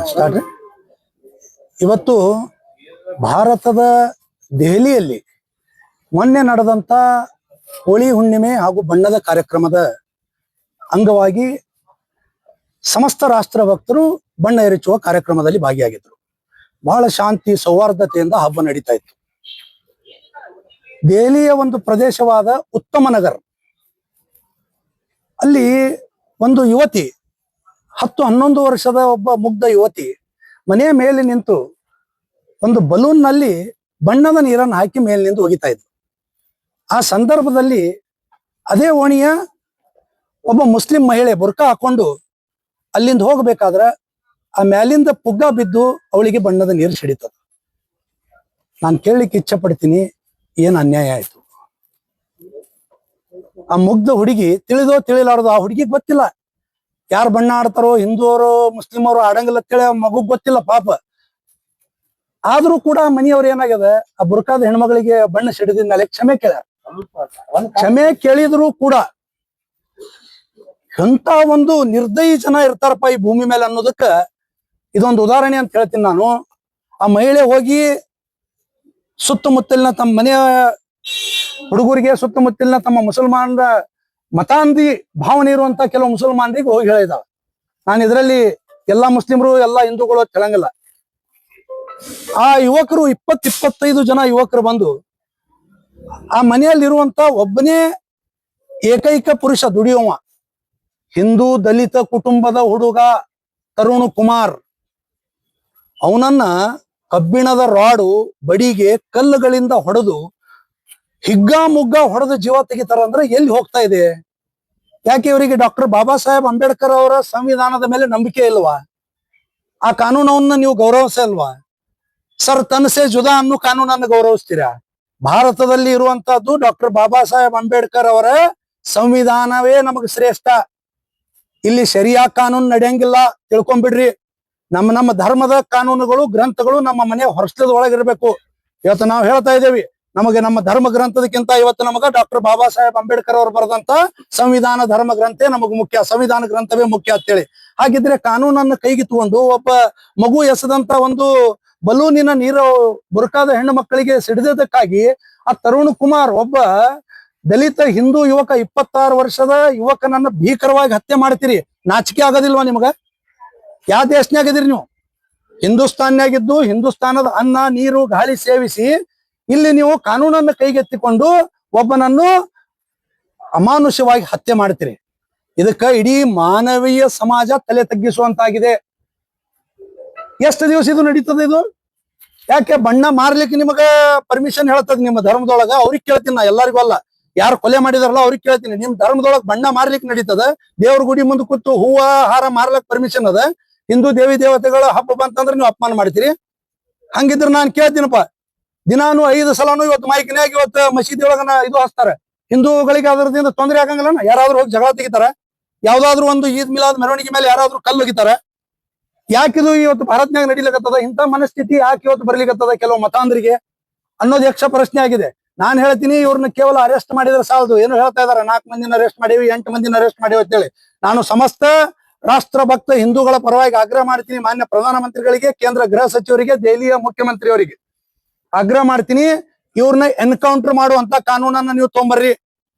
Start. ಇವತ್ತು ಭಾರತದ ದೆಹಲಿಯಲ್ಲಿ ಮೊನ್ನೆ ನಡೆದಂತ ಹೋಳಿ ಹುಣ್ಣಿಮೆ ಹಾಗೂ ಬಣ್ಣದ ಕಾರ್ಯಕ್ರಮದ ಅಂಗವಾಗಿ ಸಮಸ್ತ ರಾಷ್ಟ್ರ ಭಕ್ತರು ಬಣ್ಣ ಎರಚುವ ಕಾರ್ಯಕ್ರಮದಲ್ಲಿ ಭಾಗಿಯಾಗಿದ್ರು. ಬಹಳ ಶಾಂತಿ ಸೌಹಾರ್ದತೆಯಿಂದ ಹಬ್ಬ ನಡೀತಾ ಇತ್ತು. ದೆಹಲಿಯ ಒಂದು ಪ್ರದೇಶವಾದ ಉತ್ತಮ ನಗರ್ ಅಲ್ಲಿ ಒಂದು ಯುವತಿ 10-11 ವರ್ಷದ ಒಬ್ಬ ಮುಗ್ಧ ಯುವತಿ ಮನೆಯ ಮೇಲೆ ನಿಂತು ಒಂದು ಬಲೂನ್ ನಲ್ಲಿ ಬಣ್ಣದ ನೀರನ್ನು ಹಾಕಿ ಮೇಲೆ ನಿಂತು ಒಗಿತಾ ಇದ್ಲು. ಆ ಸಂದರ್ಭದಲ್ಲಿ ಅದೇ ಓಣಿಯ ಒಬ್ಬ ಮುಸ್ಲಿಂ ಮಹಿಳೆ ಬುರ್ಕಾ ಹಾಕೊಂಡು ಅಲ್ಲಿಂದ ಹೋಗ್ಬೇಕಾದ್ರ ಆ ಮ್ಯಾಲಿಂದ ಪುಗ್ಗ ಬಿದ್ದು ಅವಳಿಗೆ ಬಣ್ಣದ ನೀರು ಸಿಡಿತದ. ನಾನು ಕೇಳಲಿಕ್ಕೆ ಇಚ್ಛೆ ಪಡ್ತೀನಿ, ಏನ್ ಅನ್ಯಾಯ ಆಯ್ತು? ಆ ಮುಗ್ಧ ಹುಡುಗಿ ತಿಳಿದೋ ತಿಳಿಲಾರದು, ಆ ಹುಡುಗಿಗೆ ಗೊತ್ತಿಲ್ಲ ಯಾರು ಬಣ್ಣ ಆಡ್ತಾರೋ, ಹಿಂದೂವರು ಮುಸ್ಲಿಮರು ಆಡಂಗಿಲ್ಲ ಅಂತೇಳಿ ಆ ಮಗುಗ್ ಗೊತ್ತಿಲ್ಲ ಪಾಪ. ಆದ್ರೂ ಕೂಡ ಮನೆಯವ್ರು ಏನಾಗ್ಯದ, ಆ ಬುರ್ಕಾದ ಹೆಣ್ಮಗಳಿಗೆ ಬಣ್ಣ ಸಿಡಿದ ಮೇಲೆ ಕ್ಷಮೆ ಕೇಳ್ಯಾರ. ಕ್ಷಮೆ ಕೇಳಿದ್ರು ಕೂಡ ಎಂತ ಒಂದು ನಿರ್ದಯಿ ಜನ ಇರ್ತಾರಪ್ಪ ಈ ಭೂಮಿ ಮೇಲೆ ಅನ್ನೋದಕ್ಕ ಇದೊಂದು ಉದಾಹರಣೆ ಅಂತ ಹೇಳ್ತೀನಿ ನಾನು. ಆ ಮಹಿಳೆ ಹೋಗಿ ಸುತ್ತಮುತ್ತಲಿನ ತಮ್ಮ ಮನೆಯ ಹುಡುಗರಿಗೆ, ಸುತ್ತಮುತ್ತಲಿನ ತಮ್ಮ ಮುಸಲ್ಮಾನರ ಮತಾಂಧಿ ಭಾವನೆ ಇರುವಂತ ಕೆಲವು ಮುಸಲ್ಮಾನರಿಗೆ ಹೋಗಿ ಹೇಳಿದಾವ. ನಾನು ಇದರಲ್ಲಿ ಎಲ್ಲಾ ಮುಸ್ಲಿಮರು ಎಲ್ಲಾ ಹಿಂದೂಗಳು ಹೇಳಂಗಿಲ್ಲ. ಆ ಯುವಕರು 20-25 ಜನ ಯುವಕರು ಬಂದು ಆ ಮನೆಯಲ್ಲಿರುವಂತ ಒಬ್ಬನೇ ಏಕೈಕ ಪುರುಷ ದುಡಿಯುವ ಹಿಂದೂ ದಲಿತ ಕುಟುಂಬದ ಹುಡುಗ ತರುಣ್ ಕುಮಾರ್, ಅವನನ್ನ ಕಬ್ಬಿಣದ ರಾಡು ಬಡಿಗೆ ಕಲ್ಲುಗಳಿಂದ ಹೊಡೆದು ಹಿಗ್ಗಾಮುಗ್ಗ ಹೊಡೆದು ಜೀವ ತೆಗಿತಾರ ಅಂದ್ರೆ ಎಲ್ಲಿ ಹೋಗ್ತಾ ಇದೆ? ಯಾಕೆ ಇವರಿಗೆ ಡಾಕ್ಟರ್ ಬಾಬಾ ಸಾಹೇಬ್ ಅಂಬೇಡ್ಕರ್ ಅವರ ಸಂವಿಧಾನದ ಮೇಲೆ ನಂಬಿಕೆ ಇಲ್ವಾ? ಆ ಕಾನೂನನ್ನ ನೀವು ಗೌರವಿಸಲ್ವಾ? ಸರ್ ತನ್ಸೆ ಜುದಾ ಅನ್ನೋ ಕಾನೂನನ್ನು ಗೌರವಿಸ್ತೀರಾ? ಭಾರತದಲ್ಲಿ ಇರುವಂತಹದ್ದು ಡಾಕ್ಟರ್ ಬಾಬಾ ಸಾಹೇಬ್ ಅಂಬೇಡ್ಕರ್ ಅವರ ಸಂವಿಧಾನವೇ ನಮಗ್ ಶ್ರೇಷ್ಠ. ಇಲ್ಲಿ ಶರಿಯಾ ಕಾನೂನು ನಡೆಯಂಗಿಲ್ಲ, ತಿಳ್ಕೊಂಡ್ಬಿಡ್ರಿ. ನಮ್ಮ ಧರ್ಮದ ಕಾನೂನುಗಳು ಗ್ರಂಥಗಳು ನಮ್ಮ ಮನೆ ಹೊರಸ್ಲದ ಒಳಗಿರ್ಬೇಕು. ಇವತ್ತು ನಾವು ಹೇಳ್ತಾ ಇದ್ದೇವೆ, ನಮಗೆ ನಮ್ಮ ಧರ್ಮ ಗ್ರಂಥದಕ್ಕಿಂತ ಇವತ್ತು ನಮಗ ಡಾಕ್ಟರ್ ಬಾಬಾ ಸಾಹೇಬ್ ಅಂಬೇಡ್ಕರ್ ಅವರು ಬರೆದಂತ ಸಂವಿಧಾನ ಧರ್ಮ ಗ್ರಂಥೇ ನಮಗ್ ಮುಖ್ಯ, ಸಂವಿಧಾನ ಗ್ರಂಥವೇ ಮುಖ್ಯ ಅಂತೇಳಿ. ಹಾಗಿದ್ರೆ ಕಾನೂನನ್ನು ಕೈಗೆ ತಗೊಂಡು ಒಬ್ಬ ಮಗು ಎಸೆದಂತ ಒಂದು ಬಲೂನಿನ ನೀರು ಬುರ್ಕಾದ ಹೆಣ್ಣು ಮಕ್ಕಳಿಗೆ ಸಿಡಿದಕ್ಕಾಗಿ ಆ ತರುಣ್ ಕುಮಾರ್ ಒಬ್ಬ ದಲಿತ ಹಿಂದೂ ಯುವಕ 26 ವರ್ಷದ ಯುವಕನನ್ನ ಭೀಕರವಾಗಿ ಹತ್ಯೆ ಮಾಡ್ತೀರಿ. ನಾಚಿಕೆ ಆಗೋದಿಲ್ವಾ ನಿಮಗ? ಯಾವ ದೇಶನಾಗಿದ್ದೀರಿ ನೀವು? ಹಿಂದೂಸ್ತಾನ್ಯಾಗಿದ್ದು ಹಿಂದೂಸ್ತಾನದ ಅನ್ನ ನೀರು ಗಾಳಿ ಸೇವಿಸಿ ಇಲ್ಲಿ ನೀವು ಕಾನೂನನ್ನು ಕೈಗೆತ್ತಿಕೊಂಡು ಒಬ್ಬನನ್ನು ಅಮಾನುಷವಾಗಿ ಹತ್ಯೆ ಮಾಡ್ತೀರಿ. ಇದಕ್ಕ ಇಡೀ ಮಾನವೀಯ ಸಮಾಜ ತಲೆ ತಗ್ಗಿಸುವಂತಾಗಿದೆ. ಎಷ್ಟು ದಿವಸ ಇದು ನಡೀತದೆ ಇದು? ಯಾಕೆ ಬಣ್ಣ ಮಾರ್ಲಿಕ್ಕೆ ನಿಮಗ ಪರ್ಮಿಷನ್ ಹೇಳ್ತದ ನಿಮ್ಮ ಧರ್ಮದೊಳಗ? ಅವ್ರಿಗೆ ಕೇಳ್ತೀನಿ ನಾ, ಎಲ್ಲರಿಗೂ ಅಲ್ಲ. ಯಾರು ಕೊಲೆ ಮಾಡಿದಾರಲ್ಲ ಅವ್ರಿಗೆ ಕೇಳ್ತೀನಿ, ನಿಮ್ ಧರ್ಮದೊಳಗ ಬಣ್ಣ ಮಾರ್ಲಿಕ್ಕೆ ನಡೀತದ? ದೇವ್ರ ಗುಡಿ ಮುಂದೆ ಕೂತು ಹೂವ ಹಾರ ಮಾರ್ಲಕ್ ಪರ್ಮಿಷನ್ ಅದ? ಹಿಂದೂ ದೇವಿ ದೇವತೆಗಳ ಹಬ್ಬ ಬಂತಂದ್ರೆ ನೀವು ಅಪಮಾನ ಮಾಡ್ತೀರಿ? ಹಂಗಿದ್ರೆ ನಾನು ಕೇಳ್ತೀನಪ್ಪ, ದಿನಾನು 5 ಸಲನು ಇವತ್ತು ಮೈಕ್ನ್ಯಾಗ ಇವತ್ತು ಮಸೀದಿ ಒಳಗನ ಇದು ಹಚ್ತಾರೆ. ಹಿಂದೂಗಳಿಗೆ ಅದರದಿಂದ ತೊಂದರೆ ಆಗಂಗಿಲ್ಲ? ಯಾರಾದ್ರೂ ಹೋಗಿ ಜಗಳ ತೆಗಿತಾರ? ಯಾವ್ದಾದ್ರು ಒಂದು ಈದ್ ಮಿಲಾದ್ ಮೆರವಣಿಗೆ ಮೇಲೆ ಯಾರಾದ್ರೂ ಕಲ್ಲು ಒಗಿತಾರ? ಯಾಕಿದು ಇವತ್ತು ಭಾರತನಾಗ ನಡಿಲಿಕತ್ತದ? ಇಂಥ ಮನಸ್ಥಿತಿ ಯಾಕೆ ಇವತ್ತು ಬರ್ಲಿಕತ್ತದ ಕೆಲವು ಮತಾಂಧರಿಗೆ ಅನ್ನೋದು ಯಕ್ಷ ಪ್ರಶ್ನೆ ಆಗಿದೆ. ನಾನ್ ಹೇಳ್ತೀನಿ, ಇವ್ರನ್ನ ಕೇವಲ ಅರೆಸ್ಟ್ ಮಾಡಿದ್ರೆ ಸಾಲದು. ಏನು ಹೇಳ್ತಾ ಇದಾರೆ, 4 ಮಂದಿನ ಅರೆಸ್ಟ್ ಮಾಡಿವಿ, 8 ಮಂದಿನ ಅರೆಸ್ಟ್ ಮಾಡಿವಿ ಅಂತೇಳಿ. ನಾನು ಸಮಸ್ತ ರಾಷ್ಟ್ರ ಭಕ್ತ ಹಿಂದೂಗಳ ಪರವಾಗಿ ಆಗ್ರಹ ಮಾಡ್ತೀನಿ. ಮಾನ್ಯ ಪ್ರಧಾನಮಂತ್ರಿಗಳಿಗೆ, ಕೇಂದ್ರ ಗೃಹ ಸಚಿವರಿಗೆ, ದೆಹಲಿಯ ಮುಖ್ಯಮಂತ್ರಿಯವರಿಗೆ ಆಗ್ರಹ ಮಾಡ್ತೀನಿ, ಇವ್ರನ್ನ ಎನ್ಕೌಂಟರ್ ಮಾಡುವಂತ ಕಾನೂನನ್ನ ನೀವು ತೊಂಬರ್ರಿ.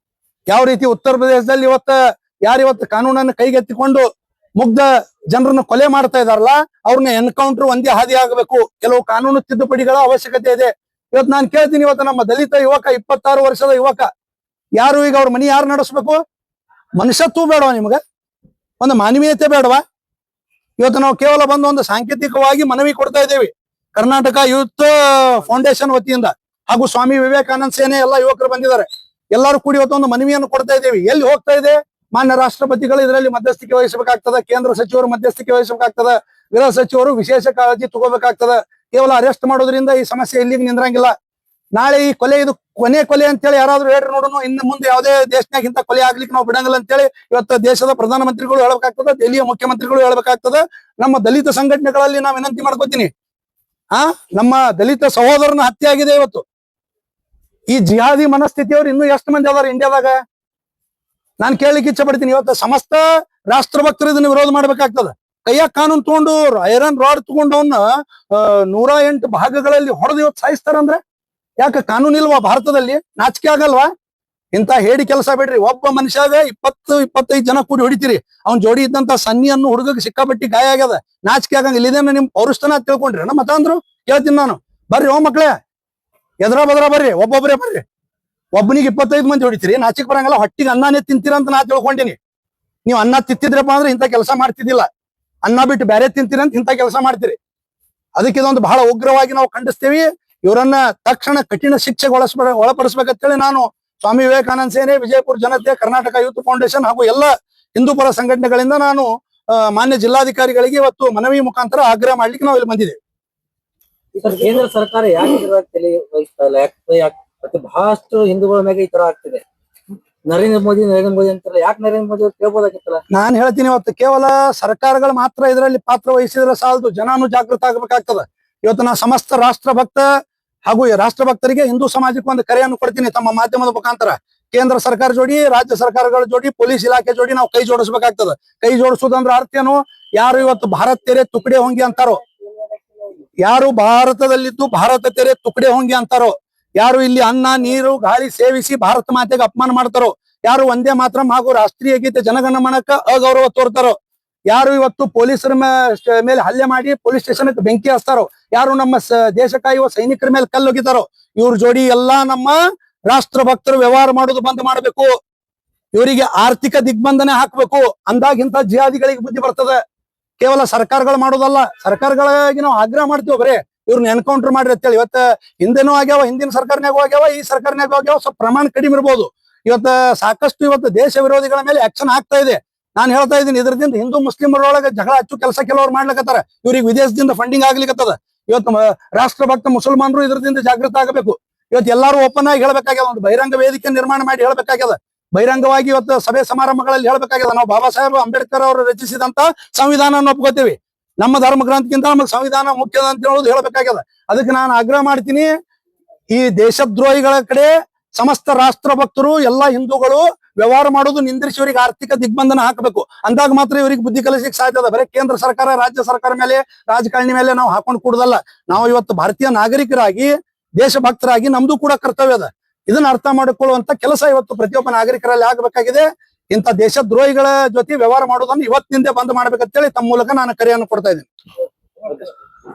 ಯಾವ ರೀತಿ ಉತ್ತರ ಪ್ರದೇಶದಲ್ಲಿ ಯಾರಿವತ್ತು ಕಾನೂನನ್ನು ಕೈಗೆತ್ತಿಕೊಂಡು ಮುಗ್ಧ ಜನರನ್ನು ಕೊಲೆ ಮಾಡ್ತಾ ಇದಾರಲ್ಲ, ಅವ್ರನ್ನ ಎನ್ಕೌಂಟರ್ ಒಂದೇ ಹಾದಿ ಆಗಬೇಕು. ಕೆಲವು ಕಾನೂನು ತಿದ್ದುಪಡಿಗಳ ಅವಶ್ಯಕತೆ ಇದೆ. ಇವತ್ತು ನಾನು ಕೇಳ್ತೀನಿ, ಇವತ್ತು ನಮ್ಮ ದಲಿತ ಯುವಕ 26 ವರ್ಷದ ಯುವಕ ಯಾರು ಈಗ ಅವ್ರ ಮನಿ ಯಾರು ನಡೆಸ್ಬೇಕು? ಮನುಷ್ಯತ್ವ ಬೇಡವಾ ನಿಮ್ಗ? ಒಂದು ಮಾನವೀಯತೆ ಬೇಡವಾ? ಇವತ್ತು ನಾವು ಕೇವಲ ಬಂದು ಒಂದು ಸಾಂಕೇತಿಕವಾಗಿ ಮನವಿ ಕೊಡ್ತಾ ಇದ್ದೇವೆ. ಕರ್ನಾಟಕ ಯೂತ್ ಫೌಂಡೇಶನ್ ವತಿಯಿಂದ ಹಾಗೂ ಸ್ವಾಮಿ ವಿವೇಕಾನಂದ ಸೇನೆ ಎಲ್ಲ ಯುವಕರು ಬಂದಿದ್ದಾರೆ. ಎಲ್ಲರೂ ಕೂಡಿ ಇವತ್ತು ಒಂದು ಮನವಿಯನ್ನು ಕೊಡ್ತಾ ಇದ್ದೇವೆ. ಎಲ್ಲಿ ಹೋಗ್ತಾ ಇದೆ? ಮಾನ್ಯ ರಾಷ್ಟ್ರಪತಿಗಳು ಇದರಲ್ಲಿ ಮಧ್ಯಸ್ಥಿಕೆ ವಹಿಸಬೇಕಾಗ್ತದ, ಕೇಂದ್ರ ಸಚಿವರು ಮಧ್ಯಸ್ಥಿಕೆ ವಹಿಸಬೇಕಾಗ್ತದ, ಗೃಹ ಸಚಿವರು ವಿಶೇಷ ಕಾಳಜಿ ತಗೋಬೇಕಾಗ್ತದ. ಕೇವಲ ಅರೆಸ್ಟ್ ಮಾಡೋದ್ರಿಂದ ಈ ಸಮಸ್ಯೆ ಇಲ್ಲಿಗೆ ನಿಂದ್ರಂಗಿಲ್ಲ. ನಾಳೆ ಈ ಕೊಲೆ ಇದು ಕೊನೆ ಕೊಲೆ ಅಂತೇಳಿ ಯಾರಾದ್ರೂ ಹೇಳ್ರಿ ನೋಡೋಣ. ಇನ್ನು ಮುಂದೆ ಯಾವುದೇ ದೇಶನಾಗ ಇಂಥ ಕೊಲೆ ಆಗ್ಲಿಕ್ಕೆ ನಾವು ಬಿಡಂಗಿಲ್ಲ ಅಂತೇಳಿ ಇವತ್ತು ದೇಶದ ಪ್ರಧಾನಮಂತ್ರಿಗಳು ಹೇಳ್ಬೇಕಾಗ್ತದ, ದೆಹಲಿಯ ಮುಖ್ಯಮಂತ್ರಿಗಳು ಹೇಳ್ಬೇಕಾಗ್ತದ. ನಮ್ಮ ದಲಿತ ಸಂಘಟನೆಗಳಲ್ಲಿ ನಾವು ವಿನಂತಿ ಮಾಡ್ಕೋತೀನಿ, ನಮ್ಮ ದಲಿತ ಸಹೋದರನ ಹತ್ಯೆ ಆಗಿದೆ ಇವತ್ತು. ಈ ಜಿಹಾದಿ ಮನಸ್ಥಿತಿಯವರು ಇನ್ನೂ ಎಷ್ಟು ಮಂದಿ ಅದಾರ ಇಂಡಿಯಾದಾಗ? ನಾನು ಕೇಳಲಿಕ್ಕೆ ಇಚ್ಛೆ ಪಡ್ತೀನಿ. ಇವತ್ತು ಸಮಸ್ತ ರಾಷ್ಟ್ರ ಭಕ್ತರು ಇದನ್ನು ವಿರೋಧ ಮಾಡ್ಬೇಕಾಗ್ತದ. ಕೈಯಾಗ ಕಾನೂನು ತಗೊಂಡು ಐರನ್ ರಾಡ್ ತಗೊಂಡು ಅವನ್ನ 108 ಭಾಗಗಳಲ್ಲಿ ಹೊಡೆದು ಇವತ್ತು ಸಾಯಿಸ್ತಾರಂದ್ರೆ ಯಾಕೆ ಕಾನೂನು ಇಲ್ವಾ ಭಾರತದಲ್ಲಿ? ನಾಚಿಕೆ ಆಗಲ್ವಾ? ಇಂತ ಹೇಳಿ ಕೆಲಸ ಬಿಡ್ರಿ. ಒಬ್ಬ ಮನುಷ್ಯಾಗ 20-25 ಜನ ಕೂಡಿ ಹೊಡಿತೀರಿ. ಅವ್ನ್ ಜೋಡಿ ಇದ್ದಂತ ಸನ್ನಿ ಅನ್ನೋ ಹುಡುಗಗೆ ಸಿಕ್ಕಾಪಟ್ಟಿ ಗಾಯ ಆಗ್ಯದ. ನಾಚಿಕೆ ಆಗಂಗಿಲ್ಲ. ಇದೇನ ನಿಮ್ ಪೌರುಷ್ಟನ ತಿಳ್ಕೊಂಡ್ರಿ ಮತ ಅಂದ್ರು? ಕೇಳ್ತೀನಿ ನಾನು. ಬರ್ರಿ ಓ ಮಕ್ಳೇ, ಎದ್ರ ಬದ್ರ ಬರ್ರಿ, ಒಬ್ಬೊಬ್ರೇ ಬರ್ರಿ. ಒಬ್ಬನಿಗೆ 25 ಮಂದಿ ಹೊಡಿತೀರಿ, ನಾಚಿಕ್ ಬರಂಗಲ್ಲ. ಹೊಟ್ಟಿಗೆ ಅನ್ನನೇ ತಿಂತೀರ ಅಂತ ನಾ ತಿಳ್ಕೊಂಡಿನಿ. ನೀವು ಅನ್ನ ತಿಂತಿದ್ರಪ್ಪ ಅಂದ್ರೆ ಇಂಥ ಕೆಲಸ ಮಾಡ್ತಿದ್ದಿಲ್ಲ. ಅನ್ನ ಬಿಟ್ಟು ಬೇರೆ ತಿಂತೀರಿ ಅಂತ ಇಂಥ ಕೆಲಸ ಮಾಡ್ತೀರಿ. ಅದಕ್ಕೆ ಇದೊಂದು ಬಹಳ ಉಗ್ರವಾಗಿ ನಾವು ಖಂಡಿಸ್ತೀವಿ. ಇವರನ್ನ ತಕ್ಷಣ ಕಠಿಣ ಶಿಕ್ಷೆಗೆ ಒಳಪಡಿಸ್ಬೇಕಂತೇಳಿ ನಾನು ಸ್ವಾಮಿ ವಿವೇಕಾನಂದ ಸೇನೆ, ವಿಜಯಪುರ ಜನತೆ, ಕರ್ನಾಟಕ ಯೂತ್ ಫೌಂಡೇಶನ್ ಹಾಗೂ ಎಲ್ಲ ಹಿಂದೂಪರ ಸಂಘಟನೆಗಳಿಂದ ನಾನು ಮಾನ್ಯ ಜಿಲ್ಲಾಧಿಕಾರಿಗಳಿಗೆ ಇವತ್ತು ಮನವಿ ಮುಖಾಂತರ ಆಗ್ರಹ ಮಾಡ್ಲಿಕ್ಕೆ ನಾವು ಇಲ್ಲಿ ಬಂದಿದ್ದೇವೆ. ಕೇಂದ್ರ ಸರ್ಕಾರ ಯಾಕೆ ತಲೆ ವಹಿಸ್ತಾ ಇಲ್ಲ? ಯಾಕೆ ಬಹಳಷ್ಟು ಹಿಂದೂಗಳ ಮೇಲೆ ಈ ತರ ಆಗ್ತಿದೆ? ನರೇಂದ್ರ ಮೋದಿ ಅಂತಾರಲ್ಲ, ಯಾಕೆ ನರೇಂದ್ರ ಮೋದಿ ಅವ್ರು ಕೇಳ್ಬೋದಾಗಿತ್ತಲ್ಲ? ನಾನು ಹೇಳ್ತೀನಿ, ಇವತ್ತು ಕೇವಲ ಸರ್ಕಾರಗಳು ಮಾತ್ರ ಇದರಲ್ಲಿ ಪಾತ್ರ ವಹಿಸಿದ್ರೆ ಸಾಲದು, ಜನಾನು ಜಾಗೃತ ಆಗ್ಬೇಕಾಗ್ತದ. ಇವತ್ತು ನಾ ಸಮಸ್ತ ರಾಷ್ಟ್ರಭಕ್ತ ಹಾಗೂ ರಾಷ್ಟ್ರಭಕ್ತರಿಗೆ ಹಿಂದೂ ಸಮಾಜಕ್ಕೆ ಒಂದು ಕರೆಯನ್ನು ಕೊಡ್ತೀನಿ ತಮ್ಮ ಮಾಧ್ಯಮದ ಮುಖಾಂತರ. ಕೇಂದ್ರ ಸರ್ಕಾರ ಜೋಡಿ, ರಾಜ್ಯ ಸರ್ಕಾರಗಳ ಜೋಡಿ, ಪೊಲೀಸ್ ಇಲಾಖೆ ಜೋಡಿ ನಾವು ಕೈ ಜೋಡಿಸ್ಬೇಕಾಗ್ತದ. ಕೈ ಜೋಡಿಸೋದಂದ್ರ ಅರ್ಥ ಏನು? ಯಾರು ಇವತ್ತು ಭಾರತ ತೆರೆ ತುಕಡೆ ಹೊಂಗಿ ಅಂತಾರೋ, ಯಾರು ಭಾರತದಲ್ಲಿದ್ದು ಭಾರತ ತೆರೆ ತುಕಡೆ ಹೊಂಗಿ ಅಂತಾರೋ, ಯಾರು ಇಲ್ಲಿ ಅನ್ನ ನೀರು ಗಾಳಿ ಸೇವಿಸಿ ಭಾರತ ಮಾತೆಗೆ ಅಪಮಾನ ಮಾಡ್ತಾರೋ, ಯಾರು ಒಂದೇ ಮಾತ್ರ ಹಾಗೂ ರಾಷ್ಟ್ರೀಯ ಗೀತೆ ಜನಗಣಮನಕ್ಕ ಅಗೌರವ ತೋರ್ತಾರೋ, ಯಾರು ಇವತ್ತು ಪೊಲೀಸರ ಮೇಲೆ ಹಲ್ಲೆ ಮಾಡಿ ಪೊಲೀಸ್ ಸ್ಟೇಷನ್ ಬೆಂಕಿ ಹಚ್ತಾರೋ, ಯಾರು ನಮ್ಮ ದೇಶ ಕಾಯುವ ಸೈನಿಕರ ಮೇಲೆ ಕಲ್ಲೊಗಿತಾರೋ, ಇವ್ರ ಜೋಡಿ ಎಲ್ಲಾ ನಮ್ಮ ರಾಷ್ಟ್ರ ಭಕ್ತರು ವ್ಯವಹಾರ ಮಾಡೋದು ಬಂದ್ ಮಾಡ್ಬೇಕು. ಇವರಿಗೆ ಆರ್ಥಿಕ ದಿಗ್ಬಂಧನೆ ಹಾಕ್ಬೇಕು. ಅಂದಾಗಿಂತ ಜಿಹಾದಿಗಳಿಗೆ ಬುದ್ಧಿ ಬರ್ತದೆ. ಕೇವಲ ಸರ್ಕಾರಗಳು ಮಾಡೋದಲ್ಲ, ಸರ್ಕಾರಗಳಿಗೆ ನಾವು ಆಗ್ರಹ ಮಾಡ್ತೀವಿ ಬರೇ ಇವ್ರನ್ನ ಎನ್ಕೌಂಟರ್ ಮಾಡ್ರಿ ಅಂತೇಳಿ. ಇವತ್ತ ಹಿಂದೆನೂ ಆಗ್ಯಾವ, ಹಿಂದಿನ ಸರ್ಕಾರನಾಗೂ ಆಗ್ಯಾವ, ಈ ಸರ್ಕಾರನಾಗೂ ಆಗ್ಯಾವ. ಸ್ವಲ್ಪ ಪ್ರಮಾಣ ಕಡಿಮೆ ಇರ್ಬೋದು. ಇವತ್ತ ಸಾಕಷ್ಟು ಇವತ್ತು ದೇಶ ವಿರೋಧಿಗಳ ಮೇಲೆ ಆಕ್ಷನ್ ಆಗ್ತಾ ಇದೆ. ನಾನು ಹೇಳ್ತಾ ಇದ್ದೀನಿ, ಇದರಿಂದ ಹಿಂದೂ ಮುಸ್ಲಿಮರೊಳಗೆ ಜಗಳ ಹಚ್ಚು ಕೆಲಸ ಕೆಲವರು ಮಾಡ್ಲಿಕತ್ತಾರ. ಇವ್ರಿಗೆ ವಿದೇಶದಿಂದ ಫಂಡಿಂಗ್ ಆಗ್ಲಿಕ್ಕತ್ತದ. ಇವತ್ತು ರಾಷ್ಟ್ರ ಭಕ್ತ ಮುಸಲ್ಮಾನರು ಇದರಿಂದ ಜಾಗೃತ ಆಗಬೇಕು. ಇವತ್ತು ಎಲ್ಲಾರು ಓಪನ್ ಆಗಿ ಹೇಳ್ಬೇಕಾಗ್ಯದ. ಒಂದು ಬಹಿರಂಗ ವೇದಿಕೆ ನಿರ್ಮಾಣ ಮಾಡಿ ಹೇಳ್ಬೇಕಾಗ್ಯದ. ಬಹಿರಂಗವಾಗಿ ಇವತ್ತು ಸಭೆ ಸಮಾರಂಭಗಳಲ್ಲಿ ಹೇಳ್ಬೇಕಾಗ್ಯದ. ನಾವು ಬಾಬಾ ಸಾಹೇಬ್ ಅಂಬೇಡ್ಕರ್ ಅವರು ರಚಿಸಿದಂತ ಸಂವಿಧಾನ ಒಪ್ಕೋತೀವಿ. ನಮ್ಮ ಧರ್ಮ ಗ್ರಂಥಕ್ಕಿಂತ ನಮಗೆ ಸಂವಿಧಾನ ಮುಖ್ಯದ ಅಂತ ಹೇಳೋದು ಹೇಳ್ಬೇಕಾಗ್ಯದ. ಅದಕ್ಕೆ ನಾನು ಆಗ್ರಹ ಮಾಡ್ತೀನಿ, ಈ ದೇಶದ್ರೋಹಿಗಳ ಕಡೆ ಸಮಸ್ತ ರಾಷ್ಟ್ರ ಭಕ್ತರು ಎಲ್ಲಾ ಹಿಂದೂಗಳು ವ್ಯವಹಾರ ಮಾಡೋದು ನಿಂದ್ರಿಸಿ ಇವರಿಗೆ ಆರ್ಥಿಕ ದಿಗ್ಬಂಧನ ಹಾಕಬೇಕು. ಅಂದಾಗ ಮಾತ್ರ ಇವರಿಗೆ ಬುದ್ಧಿ ಕಲಿಸಲಿಕ್ಕೆ ಸಾಧ್ಯ. ಬರೀ ಕೇಂದ್ರ ಸರ್ಕಾರ ರಾಜ್ಯ ಸರ್ಕಾರ ಮೇಲೆ ರಾಜಕಾರಣಿ ಮೇಲೆ ನಾವು ಹಾಕೊಂಡು ಕೂಡುದಲ್ಲ. ನಾವು ಇವತ್ತು ಭಾರತೀಯ ನಾಗರಿಕರಾಗಿ ದೇಶಭಕ್ತರಾಗಿ ನಮ್ದು ಕೂಡ ಕರ್ತವ್ಯ ಅದ. ಇದನ್ನ ಅರ್ಥ ಮಾಡಿಕೊಳ್ಳುವಂತ ಕೆಲಸ ಇವತ್ತು ಪ್ರತಿಯೊಬ್ಬ ನಾಗರಿಕರಲ್ಲಿ ಆಗಬೇಕಾಗಿದೆ. ಇಂಥ ದೇಶದ್ರೋಹಿಗಳ ಜೊತೆ ವ್ಯವಹಾರ ಮಾಡೋದನ್ನು ಇವತ್ತಿನಿಂದ ಬಂದ್ ಮಾಡ್ಬೇಕಂತೇಳಿ ತಮ್ಮ ಮೂಲಕ ನಾನು ಕರೆಯನ್ನು ಕೊಡ್ತಾ ಇದ್ದೀನಿ.